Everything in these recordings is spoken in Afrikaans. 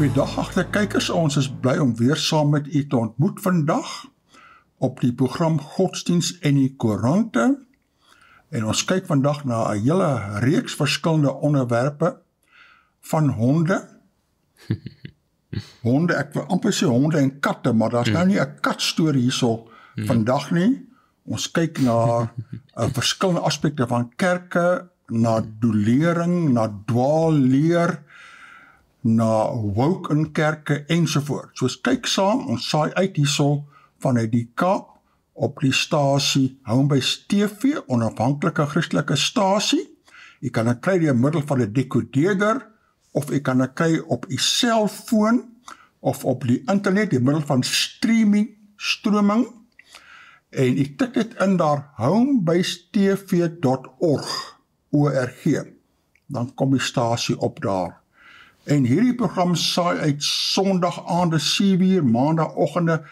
Goeiedag agterkykers, ons is bly om weer saam met u te ontmoet vandag op die program Godsdiens en die Koerante. En ons kyk vandag na 'n hele reeks verskillende onderwerpe van honde. Honde, ek wil amper sê honde en katte, maar daar's nou nie 'n katstorie hierso vandag nie. Ons kyk na verskillende aspekte van kerke, na doelering, na dwaalleer, na woke in kerke ensovoort. So ons kyk saam, ons saai uit hierso vanuit die Kaap op die stasie Homebase TV, onafhanklike Christelike stasie. Jy kan dit kry deur middel van 'n dekodeerder, of jy kan dit kry op u selfoon, of op die internet deur middel van stroming. En jy tik dit in daar homebasetv.org, dan kom die stasie op daar. En hierdie program saai uit Sondag aande 7:00, Maandagoggende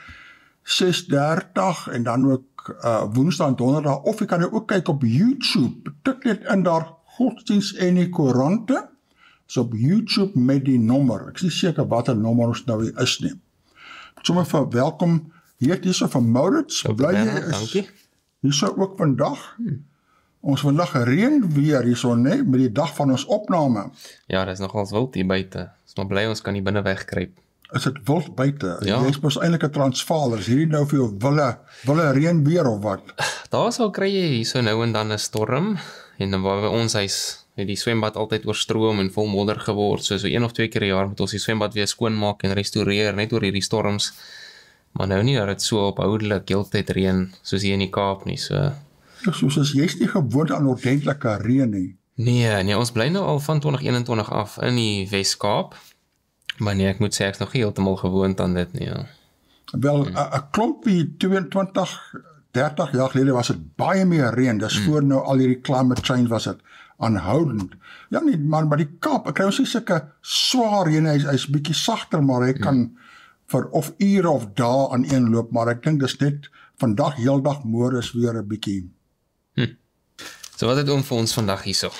6:30 en dan ook Woensdag en Donderdag, of jy kan dit ook kyk op YouTube. Tik dit in daar Godsdiens en die Koerante. So op YouTube met die nommer. Ek is nie seker wat 'n nommer ons nou hier is nie. Sommer vir welkom hierso van Maurits. Bly jy is hierso ook vandag. Ons vandag reën weer hierso, né, met die dag van ons opname. Ja, dit is nogals wild hier buite. Ons maar bly ons kan nie binne wegkruip. Is dit wild buite? Ja. Jy is mos eintlik 'n Transvaaler. Is hierdie nou vir jou wille reën weer of wat? Daar sal kry jy hierso nou en dan 'n storm, en dan waar by ons huis het die swembad altyd oorstroom en vol modder geword, so 1 of 2 keer per jaar moet ons die swembad weer skoonmaak en restoreer, net oor hierdie storms. Maar nou nie dat dit so ophoudelik heeltyd reën, soos hier in die Kaap nie, so. Soos jy's nie gewoond aan ordentlike reën nie. Nee, ons bly nou al van 2021 af in die Wes-Kaap, maar nee, ek moet sê, ek is nog nie heeltemal gewoond aan dit nie, ja. Wel, 'n klompie 22, 30 jaar gelede was dit baie meer reën, dis voor nou al hierdie climate change was dit aanhoudend. Ja nie, maar die Kaap, ek kry ons nie sulke swaar reën, hy's bietjie sagter, maar hy kan vir of ure of dae aan een loop, maar ek dink dis net vandag heeldag môre is weer 'n bietjie. So wat het vir ons vandag hierso?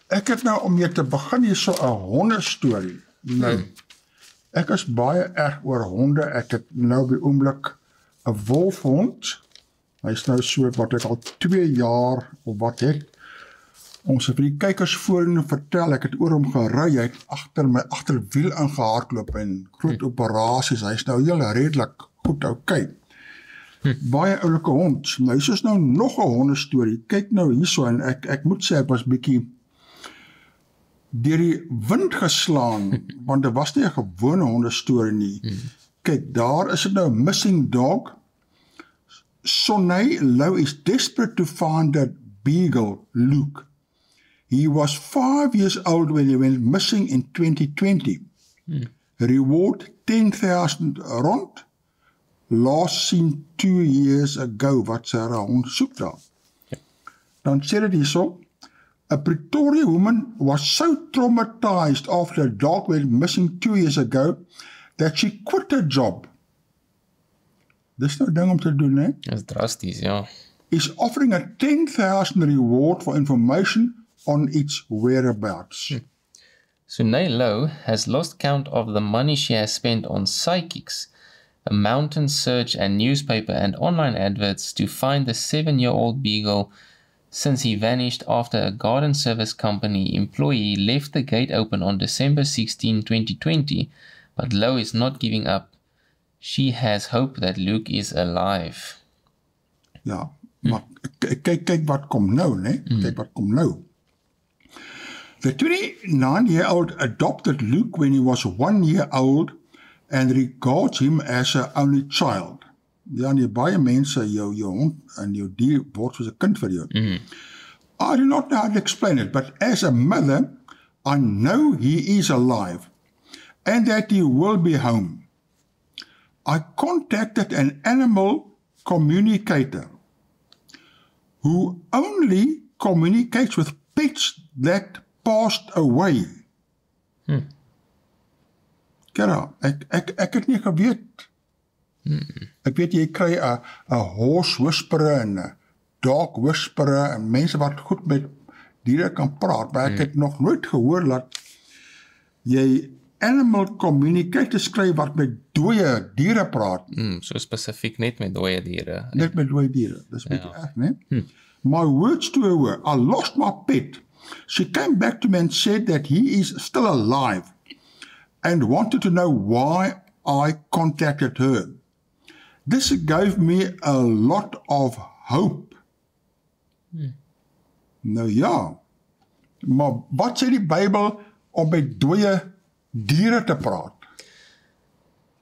Ek het nou om mee te begin hierso 'n hondestorie. Nou, ek is baie erg oor honde. Ek het nou by oomblik 'n wolfhond. Hy is nou so wat ek al 2 jaar of wat het. Ons het vir die kykers voorheen vertel, ek het oor hom gery, hy het agter my agterwiel ingehardloop en groot operasies. Hy is nou heel redelik goed okay. Baie oulike hond. Nou, hier is nou nog 'n hondestorie. Kyk nou hierso en ek moet sê ek was bietjie deur die wind geslaan, want dit was nie 'n gewone hondestorie nie. Kyk, daar is dit nou missing dog. Sonny Lou is desperate to find that beagle, Luke. He was 5 years old when he went missing in 2020. Reward R10,000. Last seen 2 years ago, wat sy hond soek daar. Dan sê dit hierso, a Pretoria woman was so traumatized after a dog went missing 2 years ago that she quit her job. Dis nou ding om te doen, hè? Dat is drasties, ja. Is offering a 10,000 reward for information on its whereabouts. Sonny Lou has lost count of the money she has spent on psychics, a mountain search and newspaper and online adverts to find the 7-year-old beagle since he vanished after a garden service company employee left the gate open on December 16, 2020, but Lou is not giving up. She has hope that Luke is alive. Ja, maar kyk wat kom nou, né? Kyk wat kom nou. The 29-year-old adopted Luke when he was 1 year old and regards him as her only child. Ja, nie baie mense, jou hond en jou dier word soos 'n kind vir jou. I do not know how to explain it, but as a mother, I know he is alive and that he will be home. I contacted an animal communicator who only communicates with pets that passed away. Kera, ek het nie geweet. Ek weet jy kry 'n horse whisperer en 'n dog whisperer en mense wat goed met diere kan praat, maar ek het nog nooit gehoor dat jy animal communicator skryf wat met dooie diere praat. So spesifiek net met dooie diere. Net met dooie diere. Dis 'n bietjie erg, né? My words to her were, I lost my pet. She came back to me and said that he is still alive and wanted to know why I contacted her. This gave me a lot of hope. Nou ja, maar wat sê die Bybel om met dooie diere te praat?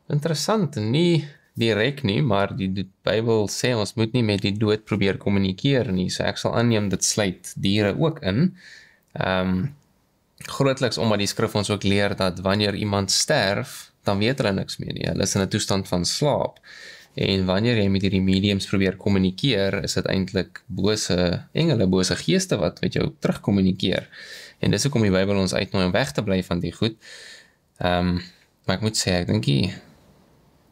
Interessant, nie direk nie, maar die Bybel sê ons moet nie met die dood probeer kommunikeer nie, so ek sal aanneem dit sluit diere ook in. Grootliks omdat die skrif ons ook leer dat wanneer iemand sterf, dan weet hulle niks meer nie, hulle is in 'n toestand van slaap. En wanneer jy met hierdie mediums probeer kommunikeer, is dit eintlik bose engele, bose geeste wat met jou terugkommunikeer. En dis hoekom die Bybel ons uitnooi om weg te bly van die goed. Maar ek moet sê, ek dink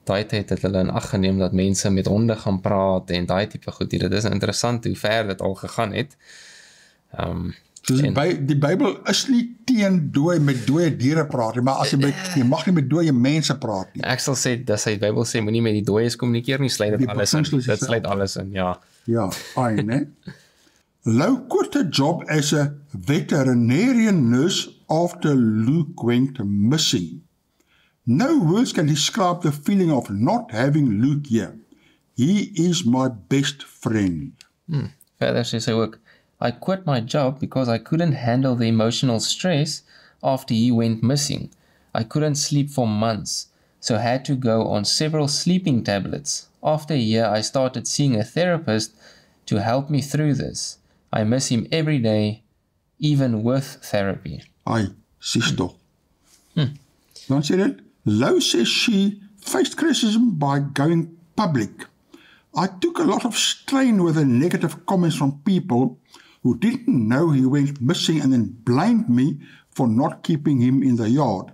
daai tyd het hulle in ag geneem dat mense met honde gaan praat en daai tipe goed. Dit is interessant hoe ver dit al gegaan het. Die Bybel is nie teen met dooie diere praat nie, maar as jy mag nie met dooie mense praat nie. Ek sal sê, dat die Bybel sê, moenie met die dooies kommunikeer nie, sluit dit alles in. Dit sluit alles in, ja. Ja, né? Lou quit a job as a veterinarian nurse after Luke went missing. No words can describe the feeling of not having Luke here. He is my best friend. Verder sê sy ook, I quit my job because I couldn't handle the emotional stress after he went missing. I couldn't sleep for months, so had to go on several sleeping tablets. After a year, I started seeing a therapist to help me through this. I miss him every day, even with therapy. Ai, sies toch. Dan sê dit, Lou says she faced criticism by going public. I took a lot of strain with the negative comments from people who didn't know he went missing and then blamed me for not keeping him in the yard.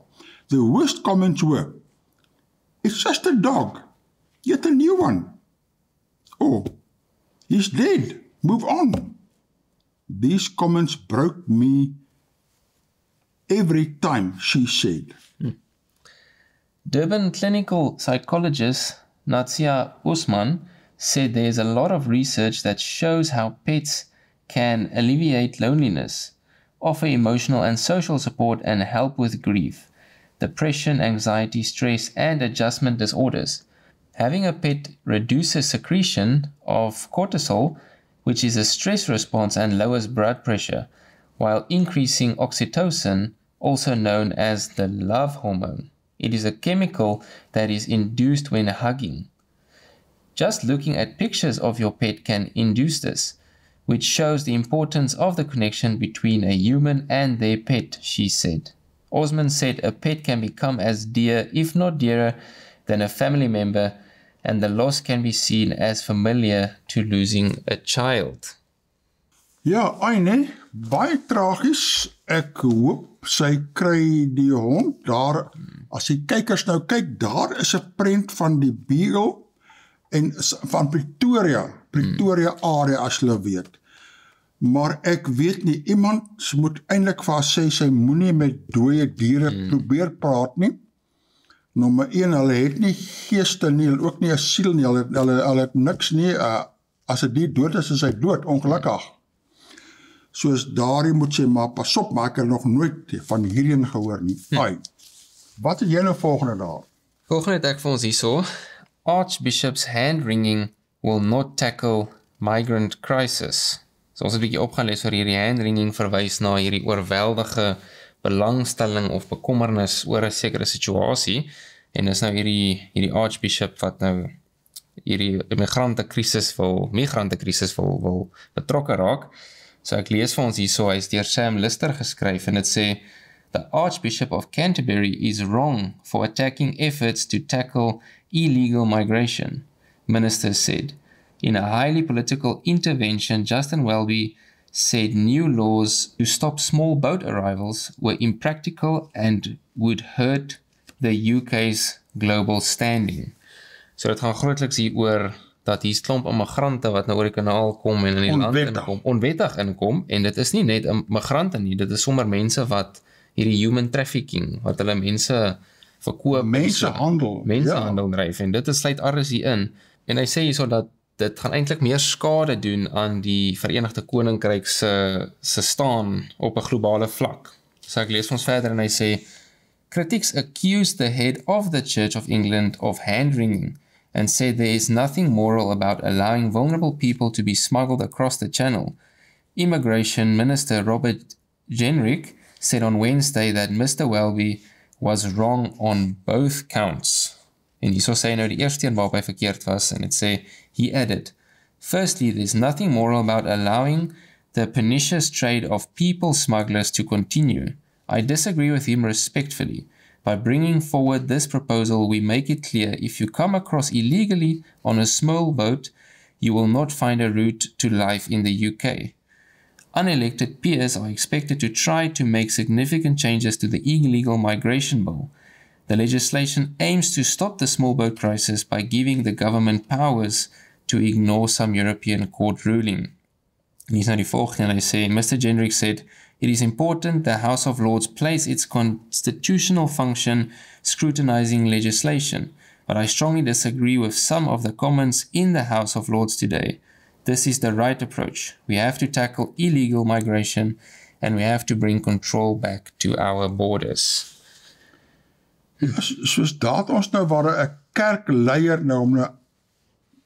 The worst comments were, it's just a dog, get a new one. Oh, he's dead, move on. These comments broke me every time, she said. Durban clinical psychologist Natsia Usman said there's a lot of research that shows how pets can alleviate loneliness, offer emotional and social support, and help with grief, depression, anxiety, stress, and adjustment disorders. Having a pet reduces secretion of cortisol, which is a stress response and lowers blood pressure, while increasing oxytocin, also known as the love hormone. It is a chemical that is induced when hugging. Just looking at pictures of your pet can induce this, which shows the importance of the connection between a human and their pet, she said. Osman said a pet can become as dear, if not dearer, than a family member, and the loss can be seen as familiar to losing a child. Ja, nee, baie tragies. Ek hoop sy kry die hond daar. As die kykers nou kyk, daar is 'n prent van die Beagle en van Pretoria area as hulle weet. Maar ek weet nie, iemand moet eintlik vir haar sê, sy moenie met dooie diere probeer praat nie. Nommer 1, hulle het nie geeste nie, hulle ook nie 'n siel nie, hulle het niks nie, as 'n dier dood is hy dood, ongelukkig. Soos daarie moet sê, maar pas op, maar ek het nog nooit van hierheen gehoor nie. Ai, wat het jy nou volgende daar? Volgende het ek vir ons hierso, Archbishop's hand-wringing will not tackle migrant crisis. So ons het 'n bietjie opgaan lees oor hierdie hand-wringing verwys na hierdie oorweldige belangstelling of bekommernis oor 'n sekere situasie, en is nou hierdie Archbishop wat nou hierdie migrantenkrisis wil betrokke raak. So ek lees vir ons hierso, hy is deur Sam Lister geskryf, en dit sê, the Archbishop of Canterbury is wrong for attacking efforts to tackle illegal migration, ministers said. In a highly political intervention, Justin Welby said new laws to stop small boat arrivals were impractical and would hurt the UK's global standing. So dit gaan grootliks hier oor dat hier klomp immigrante wat nou oor die kanaal kom en in die land inkom, onwettig inkom, en dit is nie net migrante nie, dit is sommer mense wat hierdie human trafficking, wat hulle mense verkoop, mensenhandel dryf, en dit sluit alles hier in, en hy sê hierso dat dit gaan eintlik meer skade doen aan die Verenigde Koninkryk se staan op 'n globale vlak. So ek lees ons verder en hy sê, critics accused the head of the Church of England of hand-wringing and said there is nothing moral about allowing vulnerable people to be smuggled across the channel. Immigration Minister Robert Jenrick said on Wednesday that Mr. Welby was wrong on both counts. En hierso sê hy nou die eerste een waarop hy verkeerd was, en het sê, he added, firstly, there's nothing moral about allowing the pernicious trade of people smugglers to continue. I disagree with him respectfully. By bringing forward this proposal, we make it clear if you come across illegally on a small boat, you will not find a route to life in the UK. Unelected peers are expected to try to make significant changes to the illegal migration bill. The legislation aims to stop the small boat crisis by giving the government powers to ignore some European court ruling. En hier's nou die volgende, en hy sê, Mr. Jenrick said, it is important the House of Lords plays its constitutional function scrutinizing legislation, but I strongly disagree with some of the comments in the House of Lords today. This is the right approach. We have to tackle illegal migration and we have to bring control back to our borders. Soos dat ons nou waar 'n kerkleier nou om nou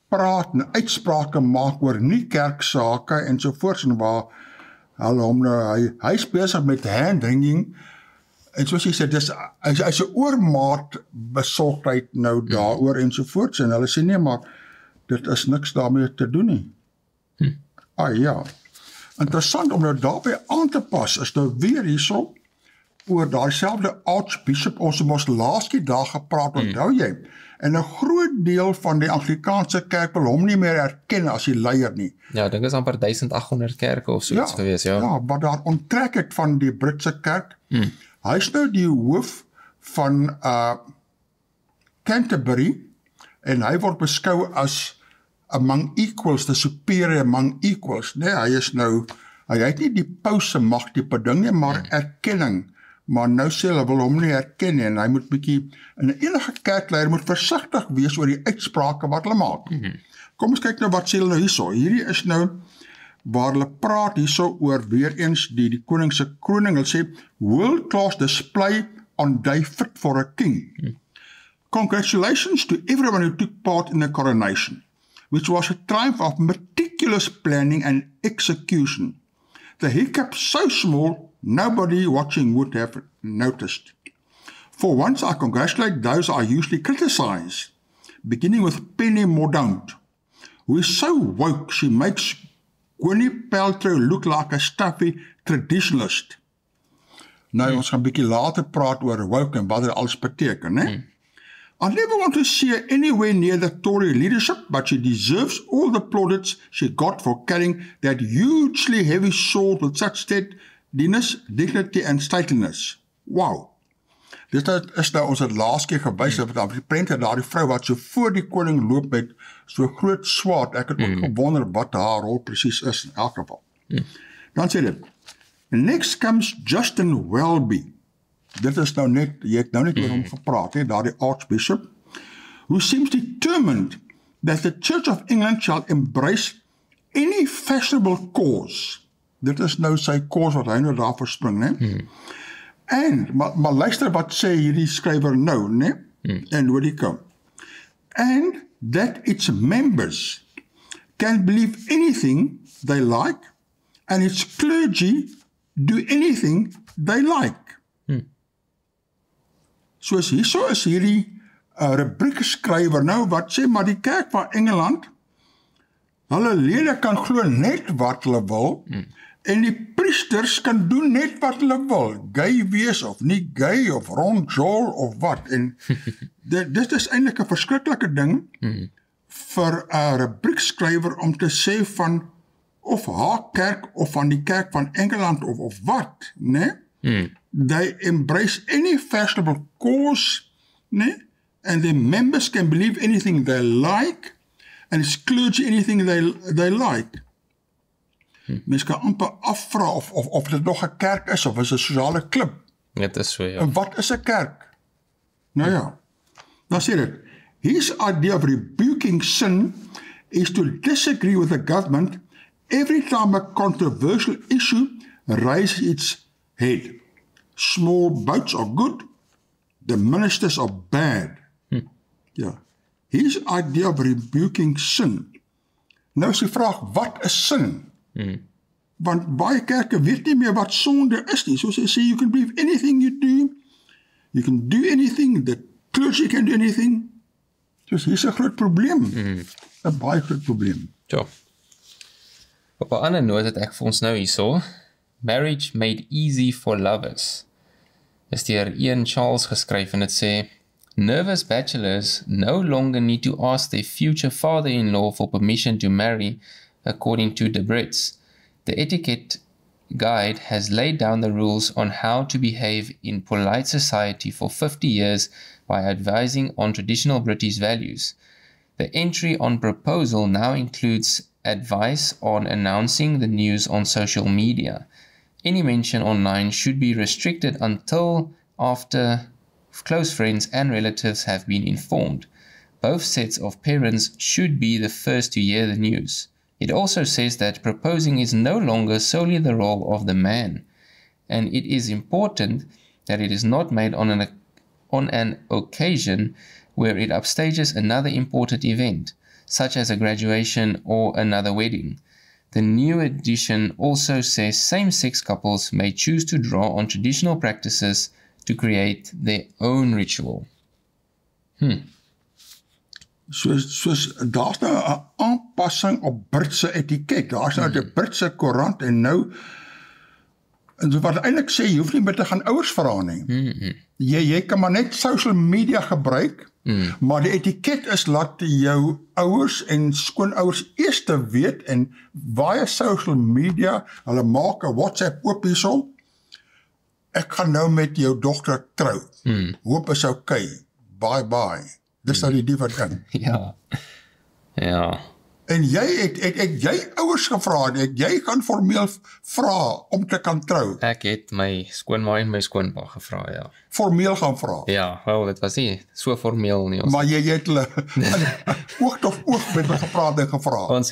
praat en uitsprake maak oor nie kerksake en so voort en waar hulle hom nou, hy is besig met hand-wringing en soos hy sê, hy's 'n oormaat besorgdheid nou daaroor en so voort en hulle sê nee, maar dit is niks daarmee te doen nie. Ja. Interessant om nou daarby aan te pas, is nou weer hierso oor daai selfde Archbishop, ons het laaste dag gepraat, onthou jy? En 'n groot deel van die Anglikaanse kerk wil hom nie meer erken as die leier nie. Ja, ek dink is amper 1800 kerke of so iets gewees, ja. Ja, wat daar onttrek het van die Britse kerk. Hy is nou die hoof van Canterbury, en hy word beskou as among equals, the superior among equals. Nee, hy het nie die paus se mag tipe ding nie, maar erkenning. Maar nou sê hulle wil hom nie herken nie, en hy moet bietjie, en enige kerkleier moet versigtig wees oor die uitsprake wat hulle maak. Kom ons kyk nou wat sê hulle nou hierso. Hierdie is nou waar hulle praat hierso oor weer eens die koning se kroning. Hulle sê world class display on day fit for a king. Congratulations to everyone who took part in the coronation, which was a triumph of meticulous planning and execution. The hiccup so small nobody watching would have noticed. For once, I congratulate those I usually criticize, beginning with Penny Mordaunt, who is so woke she makes Gwyneth Paltrow look like a stuffy traditionalist. Nou, ons gaan bietjie later praat oor woke en wat dit alles beteken, né? I never want to see her anywhere near the Tory leadership, but she deserves all the plaudits she got for carrying that hugely heavy sword with such steadiness, dignity and stateliness. Wow. Dit is nou ons het laas keer gewys, dat die prent het daar die vrou wat so voor die koning loop met so groot swaard. Ek het ook gewonder wat haar rol presies is in elk geval. Dan sê dit, next comes Justin Welby. Dit is nou net, jy het nou net oor hom gepraat, daar die Archbishop, who seems determined that the Church of England shall embrace any fashionable cause. Dit is nou sy cause wat hy nou daar verspring, né? En, maar luister wat sê hierdie skrywer nou, né? En hoe die kom. And that its members can believe anything they like, and its clergy do anything they like. Soos hierso is hierdie rubriekskrywer nou wat sê, maar die kerk van Engeland, hulle lede kan glo net wat hulle wil, en die priesters kan doen net wat hulle wil, gay wees of nie gay, of rondjol of wat, en dit is eintlik 'n verskriklike ding vir 'n rubriekskrywer om te sê van of haar kerk of van die kerk van Engeland of wat, né? They embrace any fashionable cause, né? And their members can believe anything they like, and its clergy anything they like. Mens kan amper afvra of dit nog 'n kerk is, of is 'n sosiale klub. Dit is so, ja. En wat is 'n kerk? Nou ja, dan sê dit, his idea of rebuking sin is to disagree with the government every time a controversial issue raises its head. Small boats are good, the ministers are bad. Ja. His idea of rebuking sin. Nou is die vraag, wat is sin? Want baie kerke weet nie meer wat sonde is nie. Soos hy sê, you can believe anything you do. You can do anything. The clergy can do anything. Dus hier is 'n groot probleem. 'n Baie groot probleem. Ja. Op 'n ander noot het ek vir ons nou hierso, Marriage Made Easy for Lovers. Is deur Ian Charles geskryf en dit sê, nervous bachelors no longer need to ask their future father-in-law for permission to marry, according to the Brits. The etiquette guide has laid down the rules on how to behave in polite society for 50 years by advising on traditional British values. The entry on proposal now includes advice on announcing the news on social media. Any mention online should be restricted until after close friends and relatives have been informed. Both sets of parents should be the first to hear the news. It also says that proposing is no longer solely the role of the man, and it is important that it is not made on an occasion where it upstages another important event, such as a graduation or another wedding. The new edition also says same-sex couples may choose to draw on traditional practices to create their own ritual. Soos daar's nou 'n aanpassing op Britse etiket. Daar's nou 'n Britse koerant en nou en wat eintlik sê jy hoef nie meer te gaan ouers vra nie. Jy kan maar net social media gebruik, maar die etiket is laat jou ouers en skoonouers eers te weet en baie social media, hulle maak 'n WhatsApp oop hierso. Ek gaan nou met jou dogter trou. Hoop is okay. Bye bye. Dis nou die wat kan. Ja. Ja. En jy het jy ouers gevra, jy gaan formeel vra om te kan trou. Ek het my skoonma en my skoonpa gevra, ja. Formeel gaan vra. Ja, wel, dit was nie so formeel nie. Maar jy het hulle oog tot oog met my gepraat en gevra. Ons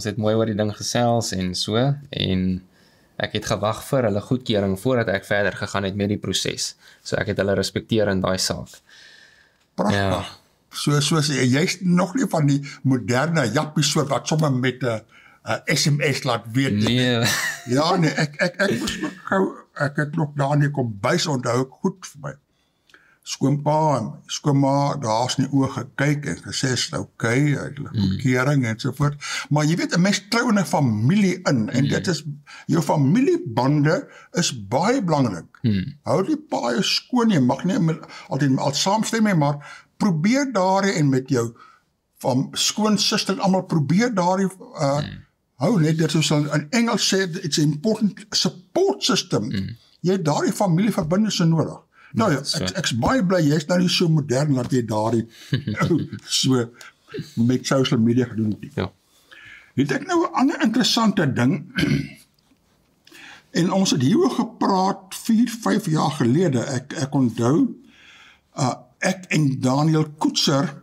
het mooi oor die ding gesels en so, en ek het gewag vir hulle goedkeuring voordat ek verder gegaan het met die proses. So ek het hulle respekteer in daai saak. Pragtig. Ja. Soos jy's nog nie van die moderne jappie soort wat sommer met 'n SMS laat weet. Nee. Ja, nee, ek moes nog gou, ek het nog daar in die kombuis onthou ek goed vir my skoonpa en skoonma daar's in die oë gekyk en gesê is okay, hulle goedkeuring en so voort. Maar jy weet 'n mens trou in 'n familie in en dit is jou familiebande is baie belangrik. Hou die paai skoon, jy mag nie altyd al saamstem nie, maar probeer daarin en met jou van skoonsister en almal probeer daarin hou net dit soos in Engels sê it's an important support system. Jy het daardie familieverbindnisse nodig. Nou ja, ek's baie bly jy's nou nie so modern dat jy daardie so met social media gedoen het. Ja. Het ek nou 'n ander interessante ding en ons het hieroor gepraat 4-5 jaar gelede. Ek onthou ek en Daniel Koetser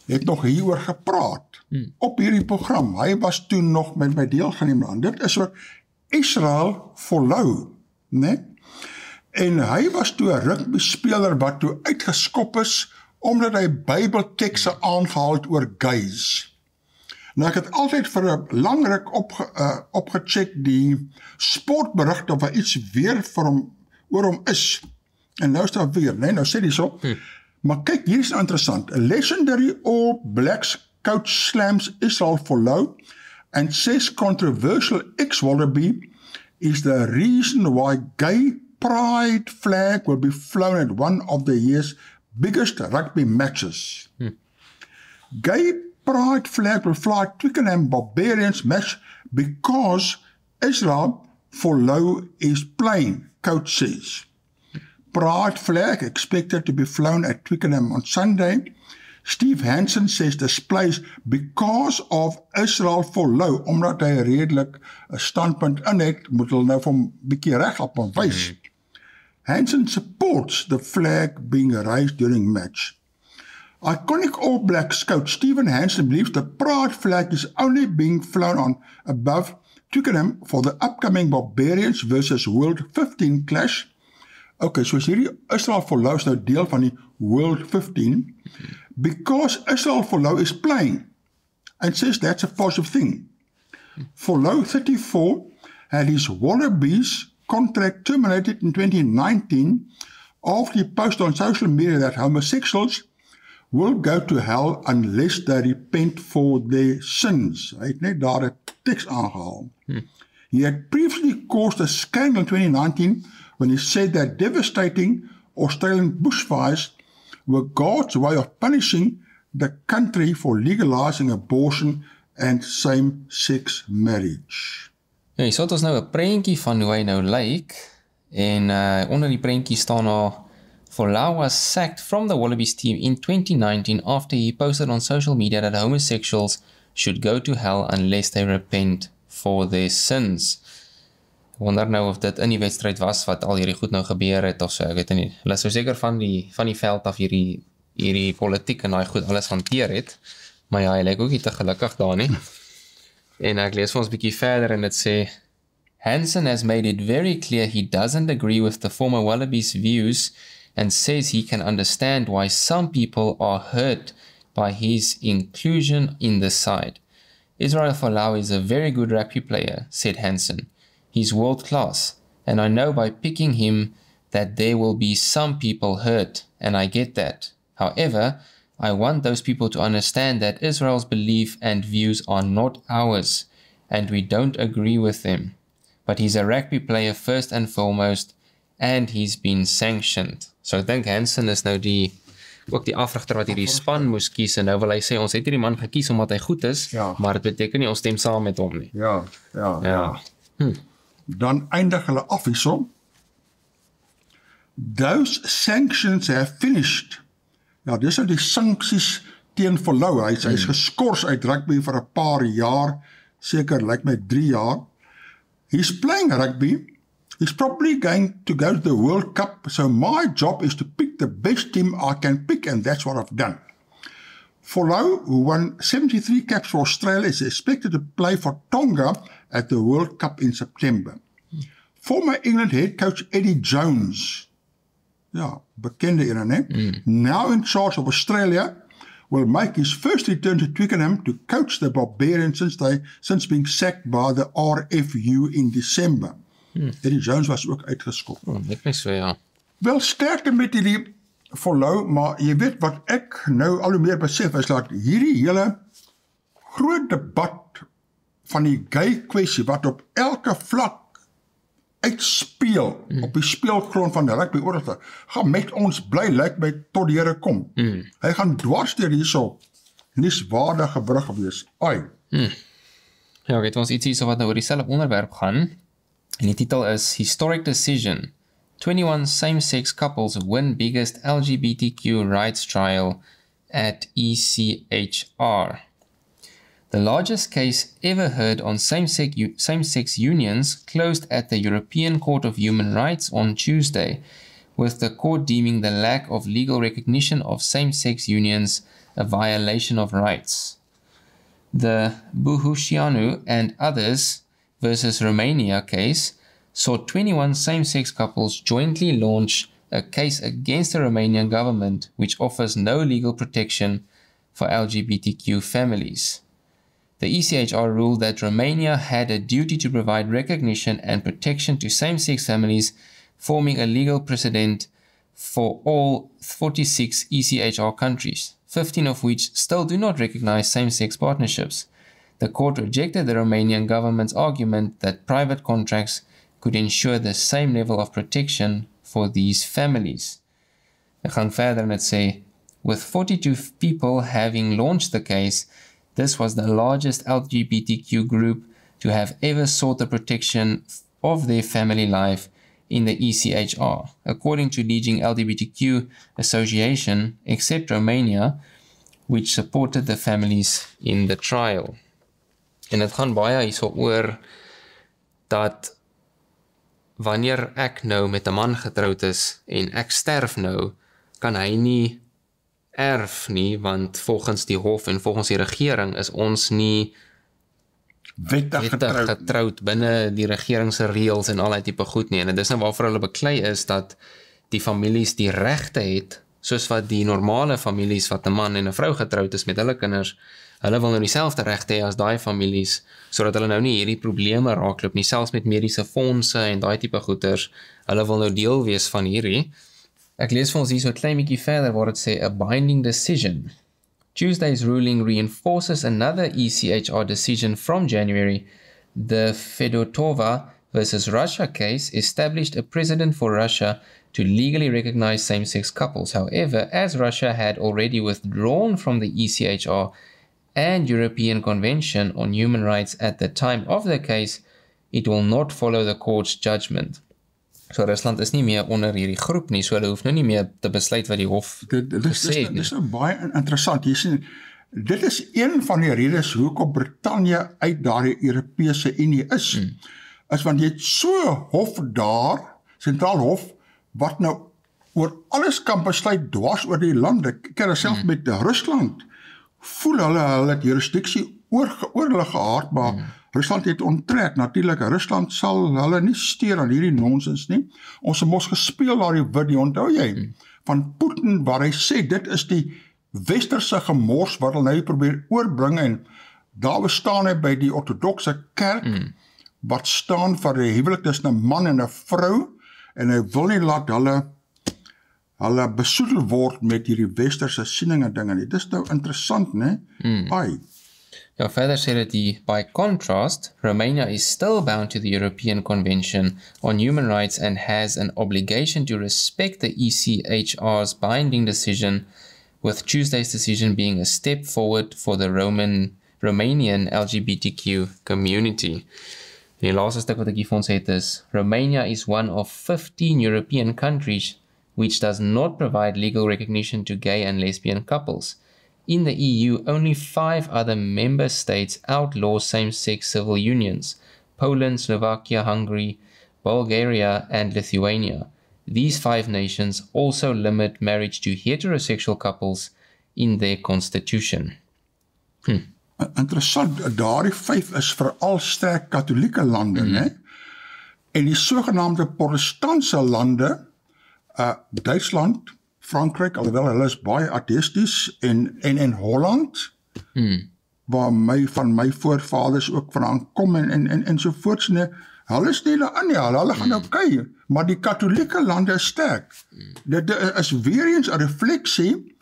het nog hieroor gepraat op hierdie program. Hy was toe nog met my deelgeneem aan. Dit is oor Israel volhou, né? En hy was toe 'n rugbyspeler wat toe uitgeskop is omdat hy Bybeltekste aangehaal het oor gays. Nou ek het altyd vir 'n lang ruk opgecheck die sportberigte of iets weer vir hom oor hom is. En nou is daar weer, né? Nou sê hy so. Maar kyk, hier is nou interessant. A legendary All Blacks coach slams Israel for low and says controversial ex-Wallaby is the reason why gay pride flag will be flown at one of the year's biggest rugby matches. Gay pride flag will fly at Twickenham Barbarians match because Israel for low is playing, coach says. Pride flag expected to be flown at Twickenham on Sunday. Steve Hansen says displays because of Israel for low, omdat hy redelik 'n standpunt in het, moet hulle nou van 'n bietjie reg op hom wys. Hansen supports the flag being raised during match. Iconic All Blacks coach Stephen Hansen believes the pride flag is only being flown on above Twickenham for the upcoming Barbarians versus World 15 clash. Okay, so hierdie Israel Folau is nou deel van die World 15 because Israel Folau is playing and says that's a positive thing. Folau, 34, had his Wallabies contract terminated in 2019 after he posted on social media that homosexuals will go to hell unless they repent for their sins. Hy het net daar 'n teks aangehaal. He had previously caused a scandal in 2019 when he said that devastating Australian bushfires were God's way of punishing the country for legalizing abortion and same-sex marriage. Ja, hier het ons nou 'n prentjie van hoe hy nou lyk en onder die prentjie staan daar Folau was sacked from the Wallabies team in 2019 after he posted on social media that homosexuals should go to hell unless they repent for their sins. Ek wonder nou of dit in die wedstryd was wat al hierdie goed nou gebeur het of so, ek weet nie. Hulle sou seker van die veld af hierdie politiek en daai goed alles hanteer het, maar ja, hy lyk ook nie te gelukkig daar nie. En ek lees vir ons 'n bietjie verder en dit sê, Hansen has made it very clear he doesn't agree with the former Wallabies' views and says he can understand why some people are hurt by his inclusion in the side. Israel Folau is a very good rugby player, said Hansen. He's world class, and I know by picking him that there will be some people hurt, and I get that. However, I want those people to understand that Israel's belief and views are not ours, and we don't agree with them. But he's a rugby player first and foremost, and he's been sanctioned. So ek dink Hansen is nou ook die afrigter wat hierdie span moes kies, en nou wil hy sê, ons het hierdie man gekies omdat hy goed is, maar dit beteken nie, ons stem saam met hom nie. Ja. Dan eindig hulle af hierso. Those sanctions have finished. Ja, dis nou die sanksies teen Folau. Hy is geskort uit rugby vir 'n paar jaar, seker lyk my 3 jaar. He's playing rugby. He's probably going to go to the World Cup, so my job is to pick the best team I can pick, and that's what I've done. Folau, who won 73 caps for Australia, is expected to play for Tonga at the World Cup in September. Former England head coach Eddie Jones, ja, bekende ene, né? Now in charge of Australia, will make his first return to Twickenham to coach the Barbarians since being sacked by the RFU in December. Eddie Jones was ook uitgeskop. Ek nie so, ja. Wel, sterkte met die Folau, maar jy weet wat ek nou al hoe meer besef is, dat hierdie hele groot debat van die gay kwessie wat op elke vlak uitspeel, op die speelgrond van rugby oorlog, gaan met ons bly lyk by tot die Here kom. Hy gaan dwars deur hierso nuuswaardige brug wees. Ai. Ja, weet ons iets hierso wat nou oor dieselfde onderwerp gaan. En die titel is Historic Decision. 21 same-sex couples win biggest LGBTQ rights trial at ECHR. The largest case ever heard on same-sex unions closed at the European Court of Human Rights on Tuesday, with the court deeming the lack of legal recognition of same-sex unions a violation of rights. The Buhushianu and others versus Romania case saw 21 same-sex couples jointly launch a case against the Romanian government which offers no legal protection for LGBTQ families. The ECHR ruled that Romania had a duty to provide recognition and protection to same-sex families, forming a legal precedent for all 46 ECHR countries, 15 of which still do not recognize same-sex partnerships. The court rejected the Romanian government's argument that private contracts could ensure the same level of protection for these families. Ek gaan verder en het sê, with 42 people having launched the case, this was the largest LGBTQ group to have ever sought the protection of their family life in the ECHR, according to leading LGBTQ association, except Romania, which supported the families in the trial. En het gaan baie hierso oor dat wanneer ek nou met 'n man getroud is en ek sterf nou, kan hy nie erf nie, want volgens die hof en volgens die regering is ons nie wettig getroud binne die regering se reëls en al die tipe goed nie. En dit is nou waarvoor hulle beklei is dat die families die regte het, soos wat die normale families wat 'n man en 'n vrou getroud is met hulle kinders, hulle wil nou dieselfde regte hê as daai families, sodat hulle nou nie hierdie probleme raakloop nie, selfs met mediese fondse en daai tipe goeders. Hulle wil nou deel wees van hierdie. Ek lees vir ons hier so 'n klein bietjie verder waar dit sê, a binding decision. Tuesday's ruling reinforces another ECHR decision from January. The Fedotova versus Russia case established a precedent for Russia to legally recognize same-sex couples. However, as Russia had already withdrawn from the ECHR and European Convention on Human Rights at the time of the case, it will not follow the court's judgment. So Rusland is nie meer onder hierdie groep nie, so hulle hoef nou nie meer te besluit wat die hof gesê het nie. Dit is nou baie interessant. Jy sien, dit is een van die redes hoekom Brittanje uit daardie Europese Unie is. Is want jy het so 'n hof daar, sentraal hof, wat nou oor alles kan besluit dwars oor die lande. Kyk self met Rusland, voel hulle het jurisdiksie oor hulle gehad, maar Rusland het onttrek. Natuurlik, Rusland sal hulle nie steur aan hierdie nonsens nie. Ons het mos gespeel daardie video, onthou jy, van Putin, waar hy sê, dit is die westerse gemors wat hulle nou probeer oorbring, en daar bestaan hy by die ortodokse kerk, wat staan vir die huwelik tussen 'n man en 'n vrou, en hy wil nie laat hulle besoedel word met hierdie westerse sieninge dinge nie. Dis nou interessant, né? Ai. Ja, verder sê dit by contrast, Romania is still bound to the European Convention on Human Rights and has an obligation to respect the ECHR's binding decision, with Tuesday's decision being a step forward for the Romanian LGBTQ community. Die laaste stuk wat ek hier vir ons het is, Romania is one of 15 European countries which does not provide legal recognition to gay and lesbian couples. In the EU, only 5 other member states outlaw same-sex civil unions: Poland, Slovakia, Hungary, Bulgaria, and Lithuania. These 5 nations also limit marriage to heterosexual couples in their constitution. Interessant, daardie 5 is veral sterk katholieke lande, né? En die sogenaamde protestantse lande, Duitsland, Frankryk, alhoewel hulle is baie ateïsties, en Holland, waar van my voorvaders ook vandaan kom, en so voorts, nee, hulle is nie daar in nie, hulle gaan nou kyk, maar die katholieke lande is sterk. Dit is weer eens 'n refleksie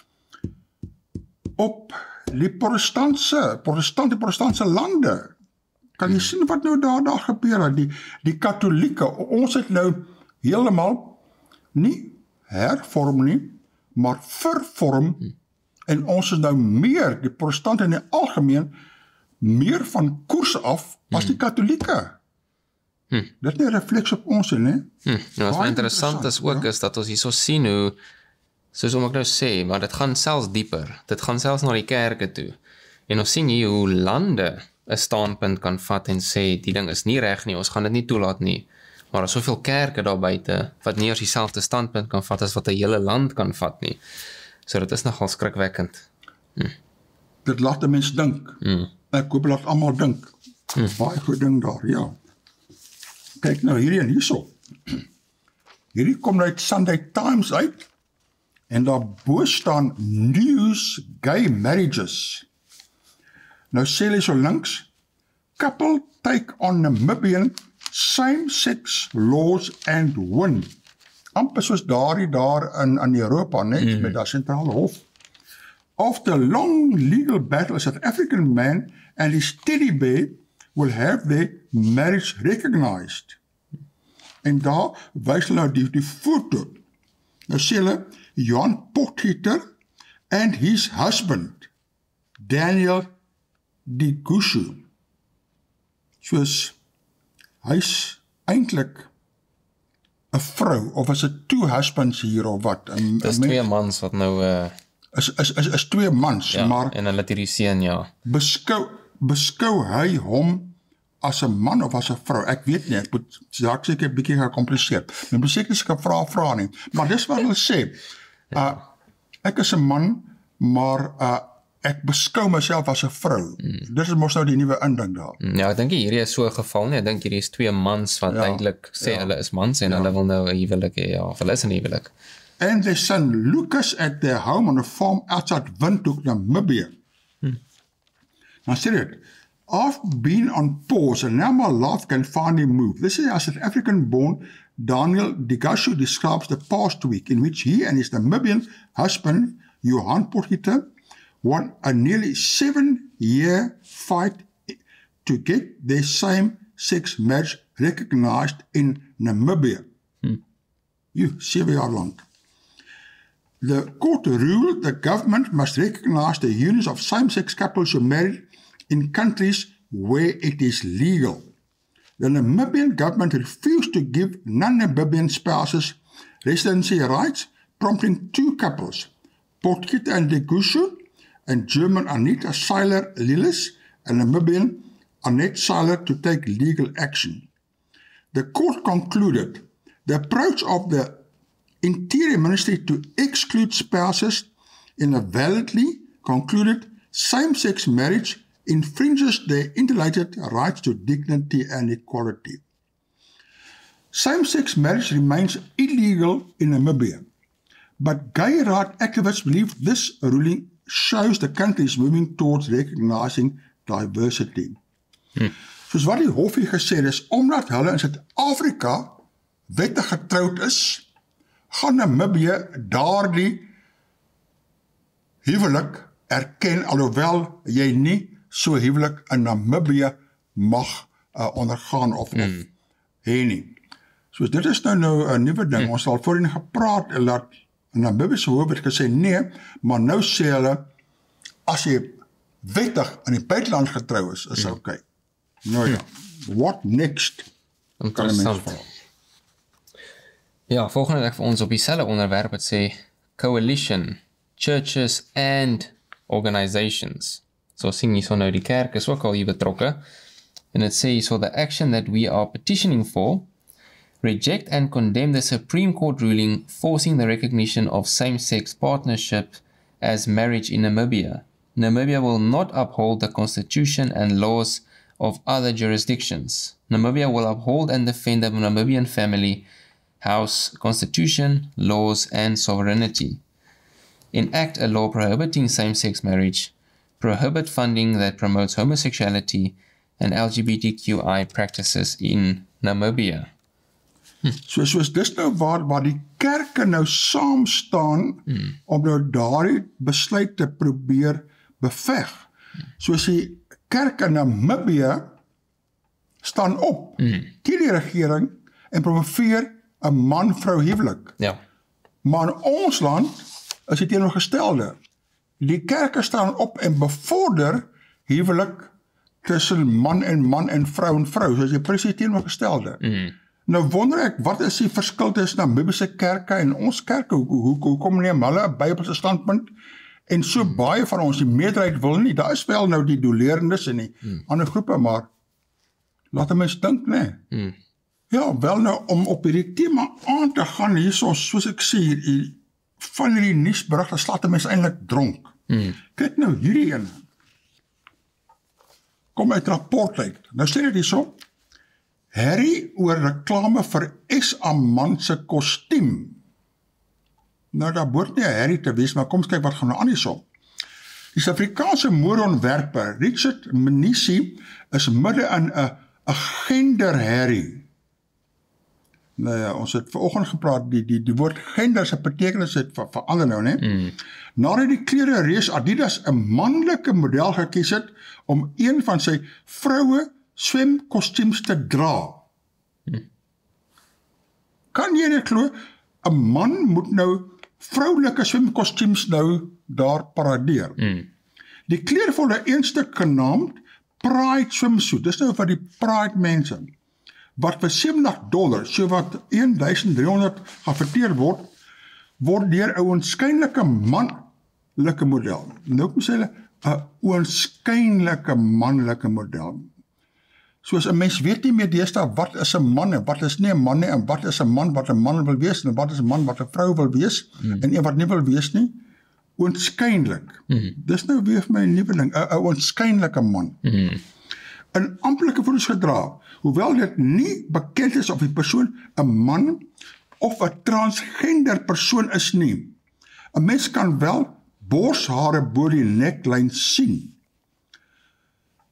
op die protestantse lande. Kan jy sien wat nou daar gebeur het? Die katholieke, ons het nou heeltemal nie hervorm nie, maar vervorm, en ons is nou meer, die protestante in die algemeen, meer van koers af as die katholieke. Dit is nie 'n refleksie op ons, nie? Ja, wat interessant is ook, is dat ons hierso sien hoe, soos om ek nou sê, maar dit gaan selfs dieper, dit gaan selfs na die kerke toe, en ons sien hier hoe lande 'n standpunt kan vat en sê, die ding is nie reg nie, ons gaan dit nie toelaat nie, maar daar is soveel kerke daar buite, wat nie eers dieselfde standpunt kan vat, as wat 'n hele land kan vat nie, so dit is nogal skrikwekkend. Dit laat 'n mens dink, ek hoop laat almal dink, baie goed ding daar, ja. Kyk nou hierdie en hierso, hierdie kom uit Sunday Times uit, en daar bo staan Nuus gay marriages. Nou sê hulle so links, couple take on Namibian same-sex laws and win. Amper soos daar in Europa, net met daar sentrale hof. After long legal battle, a South African man and his teddy bear will have their marriage recognized. En daar wys hulle nou die foto. Nou sê hulle, Johan Potgieter and his husband, Daniel Digusu. Soos, hy's eintlik 'n vrou, of is dit 2 husbands hier, of wat? Dis 2 mans wat nou... Is 2 mans, ja, maar... en hulle het hierdie seun, ja. Beskou hy hom as 'n man of as 'n vrou? Ek weet nie, ek moet dalk seker 'n bietjie gecompliseerd. Ek moet seker ek vra nie, maar dis wat hulle sê. Ek is 'n man, maar ek beskou myself as 'n vrou. Dis is mos nou die nuwe inding daar. Ja, ek dink hierdie is so 'n geval nie. Ek dink hierdie is twee mans wat eintlik sê hulle is mans en hulle wil nou 'n huwelik hê, of hulle is 'n huwelik. And their son Lucas at their home on a farm outside Windhoek, Namibia. Now seriously, I've been on pause and now my life can finally move. This is how South African-born Daniel Digashu describes the past week in which he and his Namibian husband, Johan Potgieter, won a nearly 7-year fight to get their same-sex marriage recognized in Namibia. 7 jaar lang. The court ruled the government must recognize the unions of same-sex couples who married in countries where it is legal. The Namibian government refused to give non-Namibian spouses residency rights, prompting two couples, Potgieter and Digashu, and German Anita Seiler-Lillis and Namibian Annette Seiler, to take legal action. The court concluded the approach of the Interior Ministry to exclude spouses in a validly concluded same-sex marriage infringes their interrelated rights to dignity and equality. Same-sex marriage remains illegal in Namibia, but gay rights activists believe this ruling shows the country is moving towards recognizing diversity. Soos wat die hof hier gesê het, is omdat hulle in Suid-Afrika wettig getroud is, gaan Namibië daardie huwelik erken, alhoewel jy nie so huwelik in Namibië mag ondergaan of hê nie. So dit is nou 'n nuwe ding. Ons het al voorheen gepraat dat Namibiese hof het gesê nee, maar nou sê hulle as jy wettig in die buiteland getrou is okay. Nou ja, what next? Interessant. Ja, volgende ek vir ons op dieselfde onderwerp het sê coalition, churches and organizations. So sien jy so nou die kerk is ook al hier betrokke. En het sê so the action that we are petitioning for, reject and condemn the Supreme Court ruling forcing the recognition of same-sex partnership as marriage in Namibia. Namibia will not uphold the constitution and laws of other jurisdictions. Namibia will uphold and defend the Namibian family, house, constitution, laws, and sovereignty. Enact a law prohibiting same-sex marriage, prohibit funding that promotes homosexuality and LGBTQI practices in Namibia. Soos dis nou waar die kerke nou saam staan om nou daardie besluit te probeer beveg. Soos die kerk in Namibië staan op teen die regering en promoveer 'n man-vrou huwelik. Ja. Maar in ons land is dit teenoorgestelde. Die kerke staan op en bevorder huwelik tussen man en vrou, soos die presies teenoorgestelde. Nou wonder ek, wat is die verskil tussen Namibiese kerke en ons kerke? Hoekom neem hulle 'n Bybelse standpunt? En so baie van ons, die meerderheid wil nie, daar is wel nou die doelerendes en die ander groepe, maar laat 'n mens dink, nee. Ja, wel nou, om op hierdie tema aan te gaan, hier soos ek sê, van hierdie nuusberigte slaat 'n mens eintlik dronk. Kyk nou hierdie een. Kom uit rapport uit. Nou sê dit hierso, herrie oor reklame vir SA man se kostuum. Nou, daar behoort nie 'n herrie te wees, maar kom ons kyk wat gaan nou aan hierso. Die Suid-Afrikaanse modeontwerper Richard Menisi is midde in 'n genderherrie. Nou ja, ons het vanoggend gepraat, die woord gender se betekenis het verander nou, né? Nadat die klerereus Adidas 'n manlike model gekies het om een van sy vroue swemkostuums te dra. Kan jy dit glo? 'n man moet nou vroulike swemkostuums nou daar paradeer. Die kleurvolle eenstuk genaamd Pride swimsuit, dis nou vir die Pride mense, wat vir $70, so wat 1300 geadverteer word deur 'n oënskynlike manlike model. Nou kom sê hulle 'n oënskynlike manlike model. Soos 'n mens weet nie meer deesdae wat is 'n man en wat is nie 'n man nie, en wat is 'n man wat 'n man wil wees, en wat is 'n man wat 'n vrou wil wees, en een wat nie wil wees nie. Oënskynlik. Dis nou weer vir my 'n nuwe ding, 'n oënskynlike man. In amptelike voedingsgedrag, hoewel dit nie bekend is of die persoon 'n man of 'n transgender persoon is nie. 'n Mens kan wel borshare bo die neklyn sien.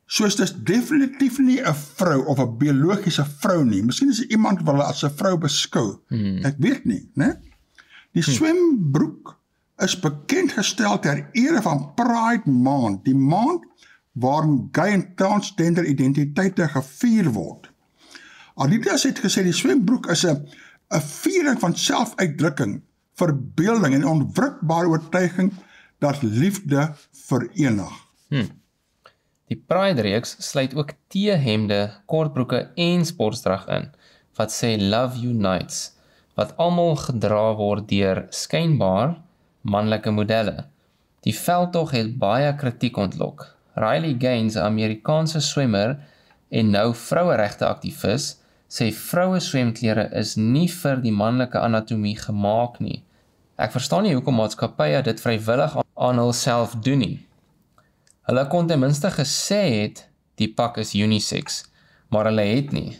Soos dis definitief nie 'n vrou of 'n biologiese vrou nie. Miskien is iemand wat hulle as 'n vrou beskou. Ek weet nie, né? Die swembroek is bekend gestel ter ere van Pride Maand, die maand waarin gay en transgender identiteite gevier word. Adidas het gesê die swembroek is 'n viering van selfuitdrukking, verbeelding en onwrikbare oortuiging dat liefde verenig. Die Pride-reeks sluit ook T-hemde, kortbroeke en sportdrag in, wat sê Love Unites, wat almal gedra word deur skynbaar manlike modelle. Die veldtog het baie kritiek ontlok. Riley Gaines, 'n Amerikaanse swemmer en nou vroueregte aktivis, sê vroue swemklere is nie vir die manlike anatomie gemaak nie. Ek verstaan nie hoekom maatskappye dit vrywillig aan hulself doen nie. Hulle kon ten minste gesê het, die pak is unisex, maar hulle het nie,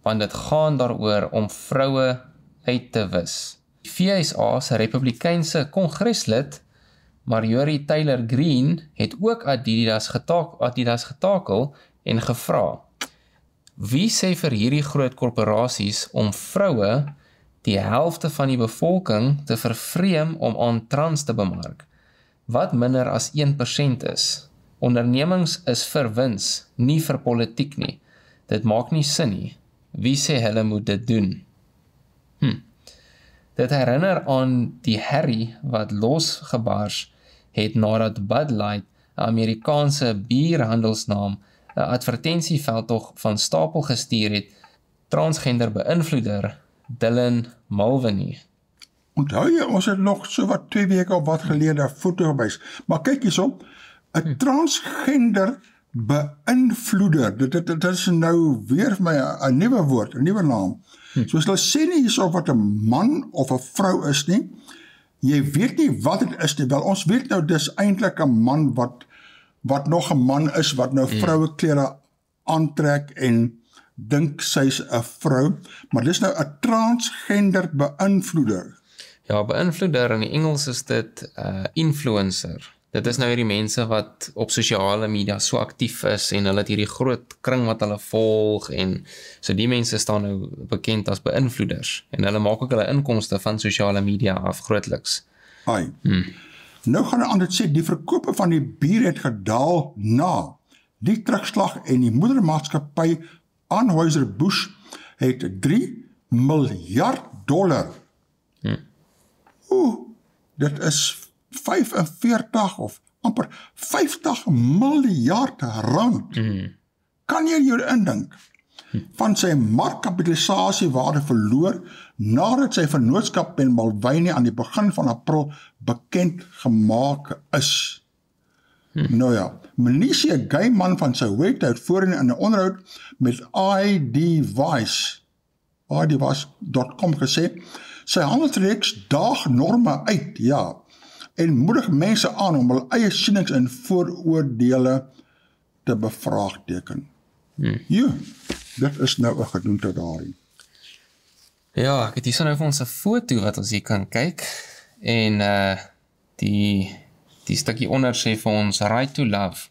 want dit gaan daaroor om vroue uit te wis. Die VSA se Republikeinse Kongreslid, Marjorie Taylor Greene, het ook Adidas getakel en gevra, wie sê vir hierdie groot korporasies om vroue, die helfte van die bevolking, te vervreem om aan trans te bemark, wat minder as 1% is. Ondernemings is vir wins, nie vir politiek nie. Dit maak nie sin nie. Wie sê hulle moet dit doen? Dit herinner aan die herrie wat losgebars het nadat Bud Light, 'n Amerikaanse bierhandelsnaam, 'n advertensieveldtog van stapel gestuur het, transgender beïnvloeder Dylan Mulvaney. Onthou jy, ons het nog so wat 2 weke of wat gelede foto gewys. Maar kyk hierso, 'n transgender beïnvloeder, dit is nou weer vir my 'n nuwe woord, 'n nuwe naam. Soos hulle sê nie hierso wat 'n man of 'n vrou is nie, jy weet nie wat dit is nie, wel ons weet nou dis eintlik 'n man wat nog 'n man is, wat nou vroueklere aantrek en dink sy's 'n vrou, maar dis nou 'n transgender beïnvloeder. Ja, beïnvloeder, in die Engels is dit influencer. Dit is nou hierdie mense wat op sosiale media so aktief is en hulle het hierdie groot kring wat hulle volg en so die mense staan nou bekend as beïnvloeders en hulle maak ook hulle inkomste van sosiale media af grootliks. Nou gaan hulle aan dit sê, die verkope van die bier het gedaal na die terugslag en die moedermaatskappy Anheuser-Busch het $3 miljard. Dit is 45 of amper 50 miljard rand. Kan jy jou indink? Van sy markkapitalisasiewaarde verloor nadat sy vennootskap met Mulvaney aan die begin van April bekend gemaak is. Nou ja, Manisie, 'n gay man van sy wet, het voorheen in 'n onderhoud met iDevice.com gesê, sy handelsreeks daag norme uit, ja, en moedig mense aan om hul eie sienings en vooroordele te bevraagteken. Ja, dit is nou 'n gedoente daarin. Ja, ek het hier nou vir ons 'n foto wat ons hier kan kyk, en die stukkie onder sê vir ons, Right to Love.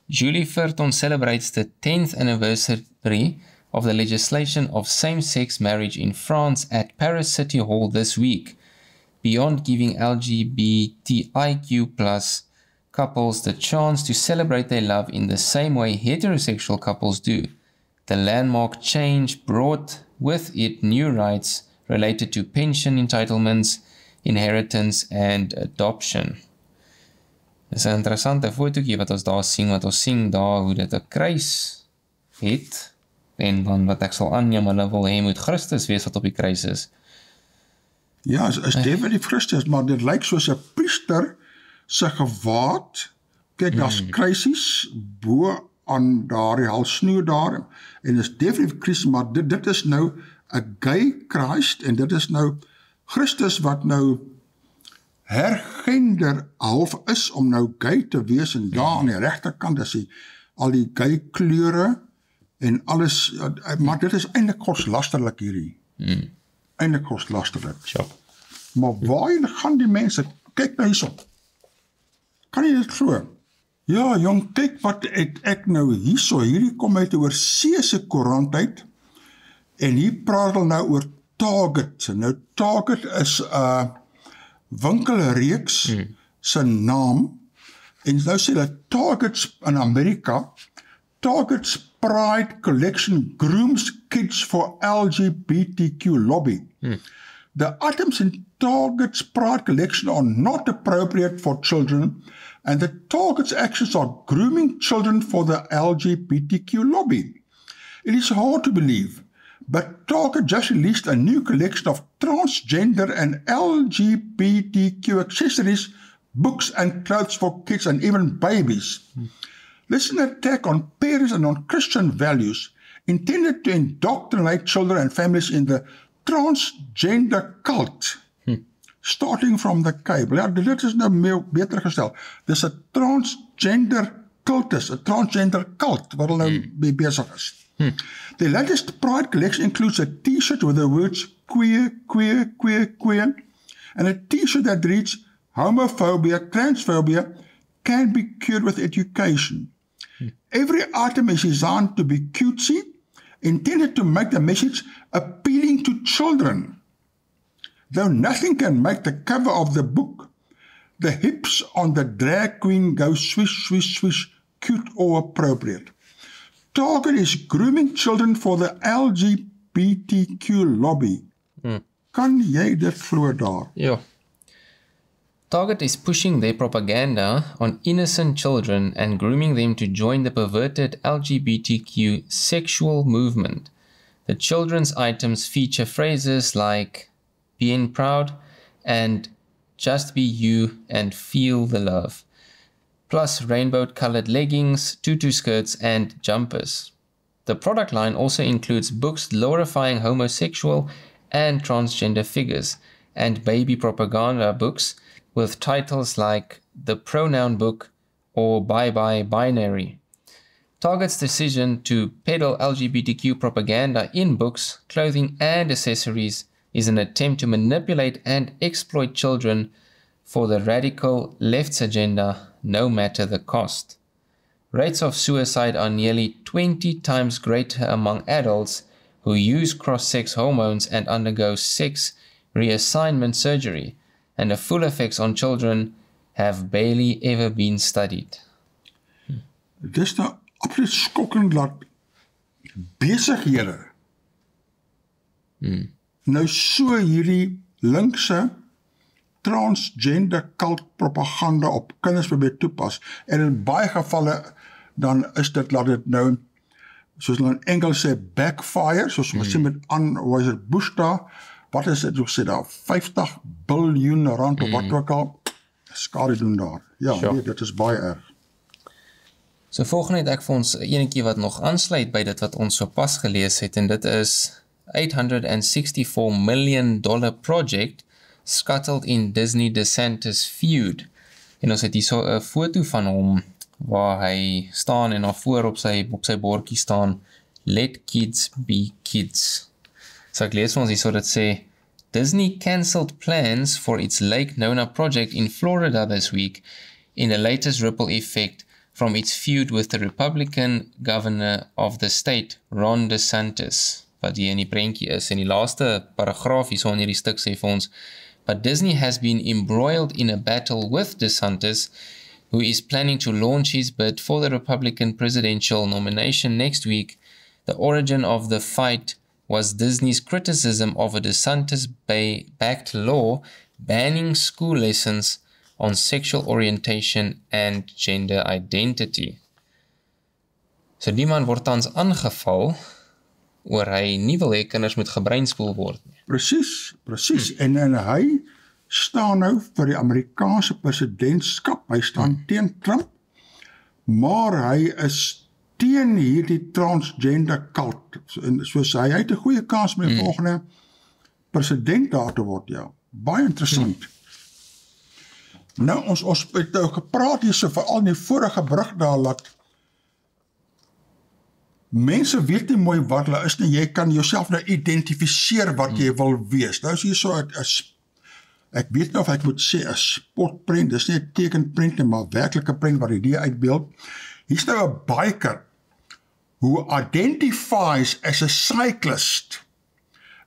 Julie Furton celebrates the 10th anniversary of the legislation of same-sex marriage in France at Paris City Hall this week. Beyond giving LGBTIQ+ couples the chance to celebrate their love in the same way heterosexual couples do, the landmark change brought with it new rights related to pension entitlements, inheritance and adoption. Dis 'n interessante fotootjie wat ons daar sien, daar hoe dit 'n kruis het, en dan wat ek sal aanneem, hulle wil hê moet Christus wees wat op die kruis is. Ja, is definitief Christus, maar dit lyk soos 'n priester se gewaad. Kyk, daar's kruisies bo aan daardie halsnoer daar, en is definitief Christus, maar dit is nou 'n gay Christ, en dit is nou Christus wat nou hergender half is, om nou gay te wees, en daar aan die regterkant is hy, al die gay kleure, en alles, maar dit is eintlik godslasterlik hierdie. Eintlik godslasterlik. Sure. Maar waar gaan die mense? Kyk nou hierso. Kan jy dit glo? Ja, jong, kyk wat het ek nou hierso, hierdie kom uit oor Oorseese koerant uit, en hier praat hulle nou oor Target. Nou, Target is 'n winkelreeks se naam, en nou sê hulle Target's in Amerika, Target's Pride Collection grooms kids for LGBTQ lobby. The items in Target's Pride Collection are not appropriate for children, and the Target's actions are grooming children for the LGBTQ lobby. It is hard to believe, but Target just released a new collection of transgender and LGBTQ accessories, books and clothes for kids and even babies. This is an attack on parents and on Christian values, intended to indoctrinate children and families in the transgender cult, starting from the Bybel. Ja, dit is nou beter gestel. Dis 'n transgender cultus, 'n transgender cult, wat hulle nou mee besig is. The latest Pride collection includes a t-shirt with the words queer, queer, queer, queer, and a t-shirt that reads, homophobia, transphobia can be cured with education. Every item is designed to be cutesy, intended to make the message appealing to children. Though nothing can make the cover of the book, the hips on the drag queen go swish, swish, swish, cute or appropriate. Target is grooming children for the LGBTQ lobby. Kan jy dit glo daar? Ja. Target is pushing their propaganda on innocent children and grooming them to join the perverted LGBTQ sexual movement. The children's items feature phrases like being proud and just be you and feel the love, plus rainbow-colored leggings, tutu skirts, and jumpers. The product line also includes books glorifying homosexual and transgender figures, and baby propaganda books with titles like The Pronoun Book or Bye Bye Binary. Target's decision to peddle LGBTQ propaganda in books, clothing, and accessories is an attempt to manipulate and exploit children for the radical left's agenda, no matter the cost. Rates of suicide are nearly 20 times greater among adults who use cross-sex hormones and undergo sex reassignment surgery, and the full effects on children have barely ever been studied. Dit is nou absoluut skokkend dat besighede nou so hierdie linkse transgender cult propaganda op kinders probeer toepas, en in baie gevalle dan is dit laat dit nou, soos hulle in Engels sê, backfire, soos ons sien met Bush daar, wat is dit, ons sê daar, 50 biljoen rand of wat ook al, skade doen daar. Ja, nee, dit is baie erg. So volgende het ek vir ons enetjie wat nog aansluit by dit wat ons so pas gelees het, en dit is $864 million project scuttled in Disney DeSantis feud. En ons het hier so 'n foto van hom waar hy staan en daarvoor op sy bordjie staan Let kids be kids. So ek lees vir ons hier so dat sê Disney cancelled plans for its Lake Nona project in Florida this week in the latest ripple effect from its feud with the Republican governor of the state, Ron DeSantis, wat hier in die prentjie is. En die laaste paragraaf hier so in hierdie stuk sê vir ons, but Disney has been embroiled in a battle with DeSantis, who is planning to launch his bid for the Republican presidential nomination next week. The origin of the fight was Disney's criticism of a DeSantis-backed law banning school lessons on sexual orientation and gender identity. So die man word tans aangeval oor hy nie wil hê kinders moet gebreinspoel word nie. Presies. En hy staan nou vir die Amerikaanse presidentskap, hy staan teen Trump, maar hy is teen hierdie transgender cult. Soos hy het 'n goeie kans met die volgende president daar te word, ja. Baie interessant. Nou, ons het nou gepraat hier so veral in die vorige brug daar, dat mense weet nie mooi wat hulle is nie, jy kan jouself nou identifiseer wat jy wil wees. Nou is hier so, ek weet nou of ek moet sê, 'n sportprent, dis nie 'n tekenprent nie, maar werklike prent wat die idee uitbeeld. Hier's nou 'n biker, who identifies as a cyclist,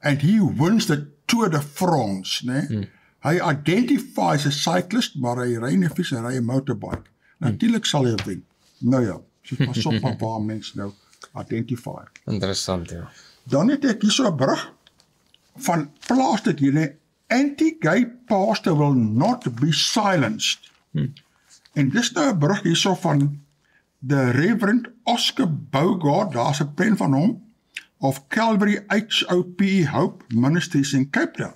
and he wins the Tour de France, né? Hy identifies as a cyclist, maar hy ry nie fiets, hy ry 'n motorbike. Natuurlik sal hy wen. Nou ja, so pas op maar waar mens nou identify. Interessant, ja. Dan het ek hier so 'n brug van plaas dit hier, né? Anti-gay pastor will not be silenced. En dis nou 'n brug hier so van the Reverend Oscar Bogart, daar's 'n pen van hom, of Calvary HOPE Hope Ministries in Cape Town.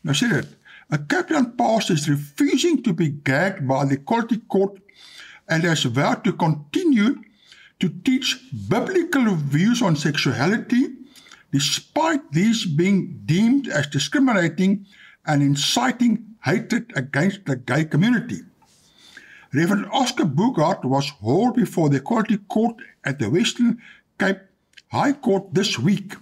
Nou sê dit, a Cape Town pastor is refusing to be gagged by the Equality Court and has vowed to continue to teach biblical views on sexuality, despite these being deemed as discriminating and inciting hatred against the gay community. Reverend Oscar Bogart was hauled before the Equality Court at the Western Cape High Court this week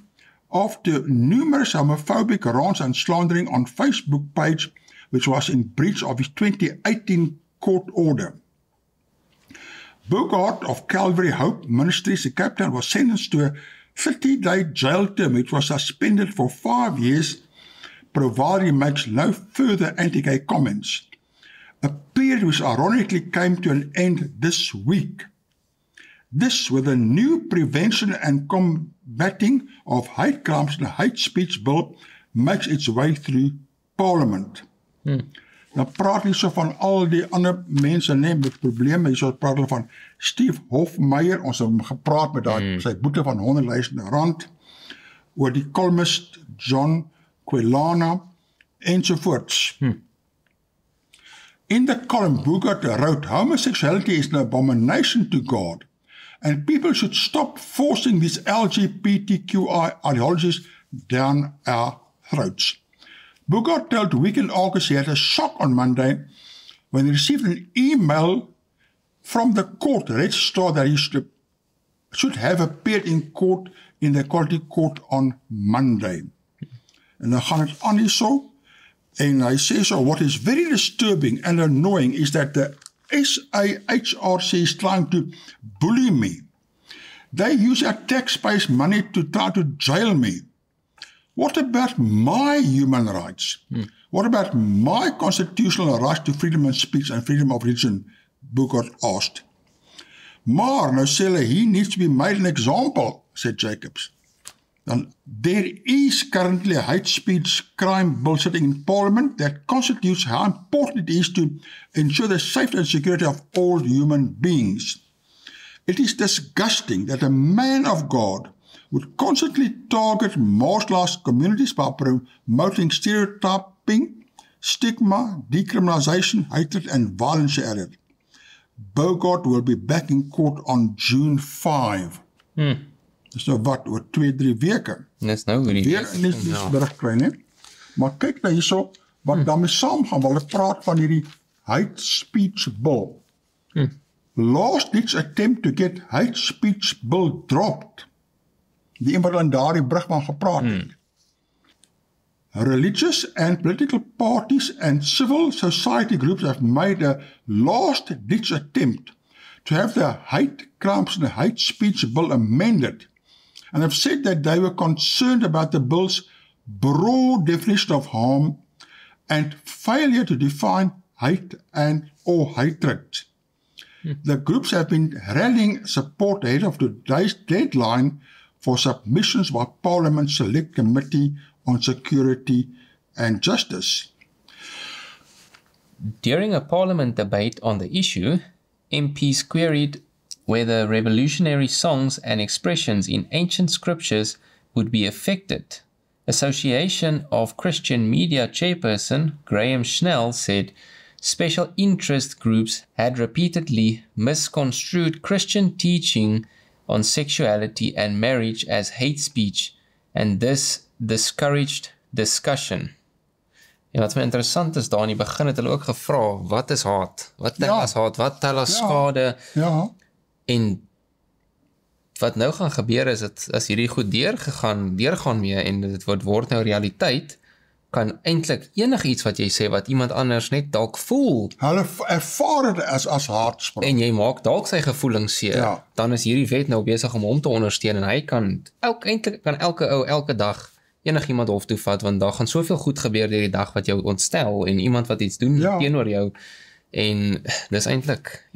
after numerous homophobic rants and slandering on Facebook page, which was in breach of his 2018 court order. Bogart of Calvary Hope Ministries in Cape Town was sentenced to a 30-day jail term, which was suspended for 5 years, provided he makes no further anti-gay comments. A period which ironically came to an end this week. This with a new Prevention and Combating of Hate Crimes and Hate Speech Bill makes its way through Parliament. Nou praat hier so van al die ander mense met probleme, hier so praat hulle van Steve Hofmeyer, ons het gepraat met sy boete van R100,000, oor die columnist John Quelana, ensovoorts. In the column, Bogart wrote, homosexuality is an abomination to God, and people should stop forcing these LGBTQI ideologies down our throats. Bogart told Weekend August he had a shock on Monday when he received an email from the court registrar that he should have appeared in court in the Equality Court on Monday. En dan gaan het aan hier so, en hy sê so, what is very disturbing and annoying is that the SAHRC is trying to bully me. They use our taxpayers' money to try to jail me. What about my human rights? What about my constitutional rights to freedom of speech and freedom of religion? Bogart asked. Maar, nou sê hulle, he needs to be made an example, said Jacobs. Then there is currently a hate speech crime bill sitting in Parliament that constitutes how important it is to ensure the safety and security of all human beings. It is disgusting that a man of God would constantly target marginalized communities by promoting stereotyping, stigma, decriminalization, hatred, and violence, he added. Bogart will be back in court on June 5. Dus nou wat, oor 2-3 weke. Dis nou weer nie berig kry, nie? Maar kyk nou hierso, wat daarmee saamgaan, want ek praat van hierdie hate speech bill. Last ditch attempt to get hate speech bill dropped. Die een wat in daardie brug van gepraat het. Religious and political parties and civil society groups have made a last-ditch attempt to have the hate crimes and the hate speech bill amended, and have said that they were concerned about the bill's broad definition of harm and failure to define hate and or hatred. The groups have been rallying support ahead of today's deadline for submissions by Parliament's Select Committee on Security and Justice. During a Parliament debate on the issue, MPs queried whether revolutionary songs and expressions in ancient scriptures would be affected. Association of Christian Media chairperson Graham Schnell said special interest groups had repeatedly misconstrued Christian teaching on sexuality and marriage as hate speech, and this discouraged discussion. En wat my interessant is, daar in die begin het hulle ook gevra, wat is haat? Wat tel as haat? Wat tel as skade? Ja. En wat nou gaan gebeur is, dat as hierdie goed deurgaan mee, en dit word nou realiteit, kan eintlik enigiets wat jy sê, wat iemand anders net dalk voel, Hulle ervaar dit as haatspraak. en jy maak dalk sy gevoelens seer, Ja. dan is hierdie wet nou besig om hom te ondersteun, en hy eintlik kan elke ou, elke dag, enigiemand hof toe vat, want daar gaan soveel goed gebeur deur die dag wat jou ontstel, en iemand wat iets doen teenoor jou, en dis eintlik,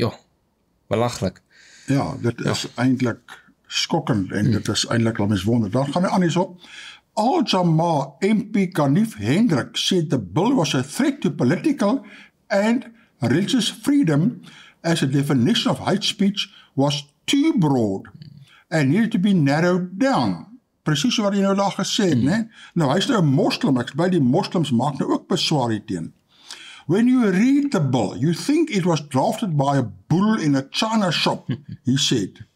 belaglik. Ja, dit is eintlik skokkend, en dit is eintlik al mens wonder. Dan gaan hy aan hierop. Al-Jamaa MP Ganif Hendrik said the bill was a threat to political and religious freedom, as a definition of hate speech was too broad and needed to be narrowed down. Presies wat hy nou daar gesê het, né? Nou, hy is nou 'n moslim, ek by die moslims maak nou ook beswaar hierteen. When you read the bill, you think it was drafted by a bull in a china shop, he said.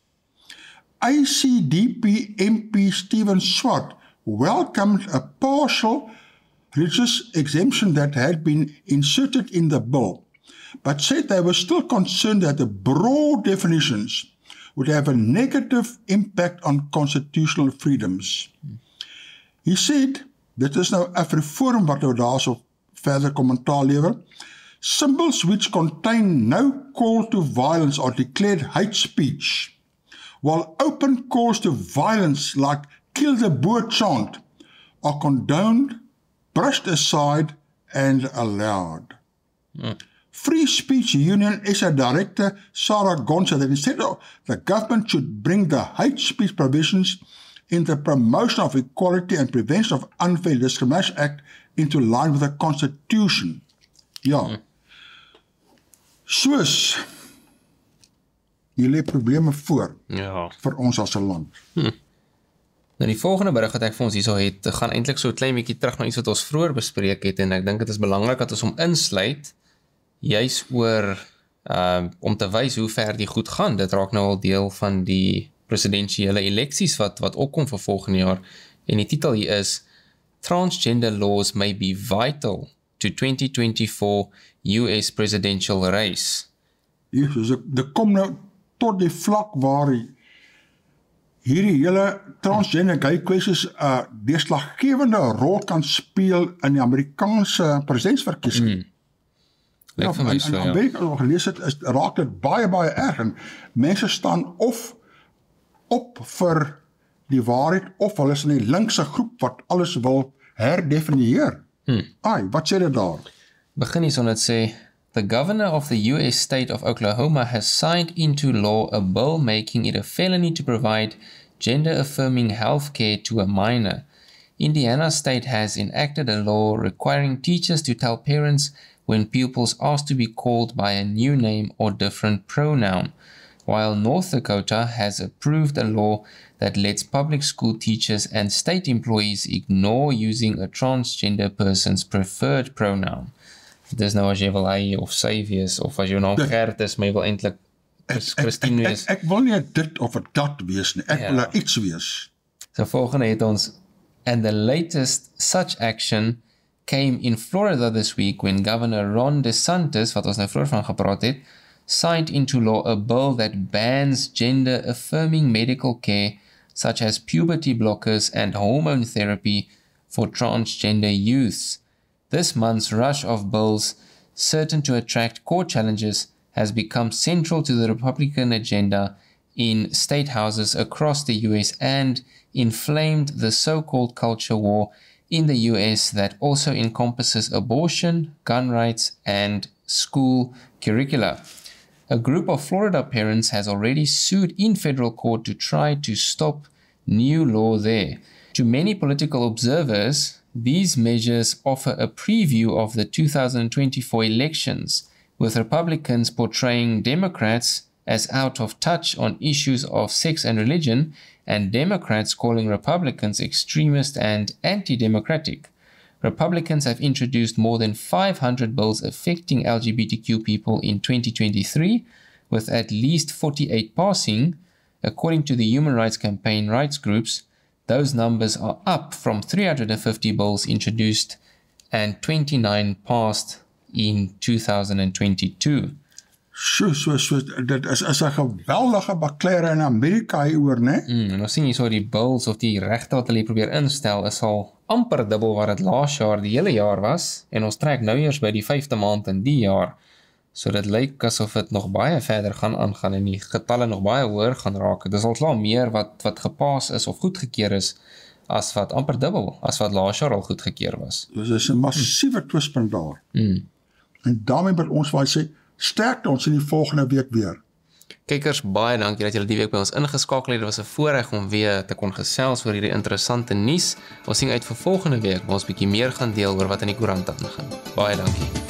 ACDP MP Stephen Swart welcomed a partial religious exemption that had been inserted in the bill, but said they were still concerned that the broad definitions would have a negative impact on constitutional freedoms. He said, dit is nou 'n reform wat nou daarso verder kommentaar lewer, symbols which contain no call to violence are declared hate speech, while open calls to violence like kill the Boer chant are condoned, brushed aside and allowed. Free Speech Union SA Director Sarah Gon said that instead of the government should bring the hate speech provisions in the Promotion of Equality and Prevention of Unfair Discrimination Act into line with the Constitution. Ja. Soos hier lê probleme voor vir ons as 'n land. Nou die volgende berig wat ek vir ons hierso het, gaan eintlik so 'n klein bietjie terug na iets wat ons vroeër bespreek het, en ek dink dit is belangrik dat ons hom insluit, juis oor om te wys hoe ver die goed gaan. Dit raak nou al deel van die presidensiële eleksies wat opkom vir volgende jaar, en die titel hier is Transgender Laws May Be Vital to 2024 US Presidential Race. Jesus, dit kom nou tot die vlak waar hierdie hele transgender gay kwessies 'n deurslaggewende rol kan speel in die Amerikaanse presidentsverkiesing. Lyk vir my so, in Amerika wat gelees het, raak dit baie, baie erg, en mense staan of op vir die waarheid, of hulle is in die linkse groep wat alles wil herdefinieer. Wat sê dit daar? Begin hier son dit sê, the governor of the US state of Oklahoma has signed into law a bill making it a felony to provide gender-affirming health care to a minor. Indiana state has enacted a law requiring teachers to tell parents when pupils ask to be called by a new name or different pronoun, while North Dakota has approved a law that lets public school teachers and state employees ignore using a transgender person's preferred pronoun. Dis nou as jy wil hy of sy wees, of as jou naam Gert is, maar jy wil eintlik Christine wees. Ek wil nie dit of dat wees nie, ek wil iets wees. So volgende het ons, and the latest such action came in Florida this week when Governor Ron DeSantis, wat ons nou vroeër van gepraat het, signed into law a bill that bans gender-affirming medical care such as puberty blockers and hormone therapy for transgender youths. This month's rush of bills, certain to attract court challenges, has become central to the Republican agenda in state houses across the US and inflamed the so-called culture war in the US that also encompasses abortion, gun rights, and school curricula. A group of Florida parents has already sued in federal court to try to stop new law there. To many political observers, these measures offer a preview of the 2024 elections, with Republicans portraying Democrats as out of touch on issues of sex and religion, and Democrats calling Republicans extremist and anti-democratic. Republicans have introduced more than 500 bills affecting LGBTQ people in 2023, with at least 48 passing, According to the Human Rights Campaign rights groups, those numbers are up from 350 bills introduced and 29 passed in 2022. So, dit is 'n geweldige baklere in Amerika hieroor, né? En ons sien hier so die bills of die regte wat hulle probeer instel is al amper dubbel wat dit laas jaar die hele jaar was, en ons trek nou eers by die 5de maand in die jaar. So dit lyk asof dit nog baie verder gaan aangaan en die getalle nog baie hoër gaan raak. Dit is al klaar meer wat gepaas is of goedgekeur is, as wat amper dubbel, as wat laas jaar al goedgekeur was. Dus dit is 'n massiewe twispunt daar. En daarmee wil ons waar sê, sterkte ons in die volgende week weer. Kykers, baie dankie dat julle die week by ons ingeskakel het. Dit was 'n voorreg om weer te kon gesels oor hierdie interessante nuus. Ons sien uit vir volgende week waar ons bietjie meer gaan deel oor wat in die koerante aangaan. Baie dankie.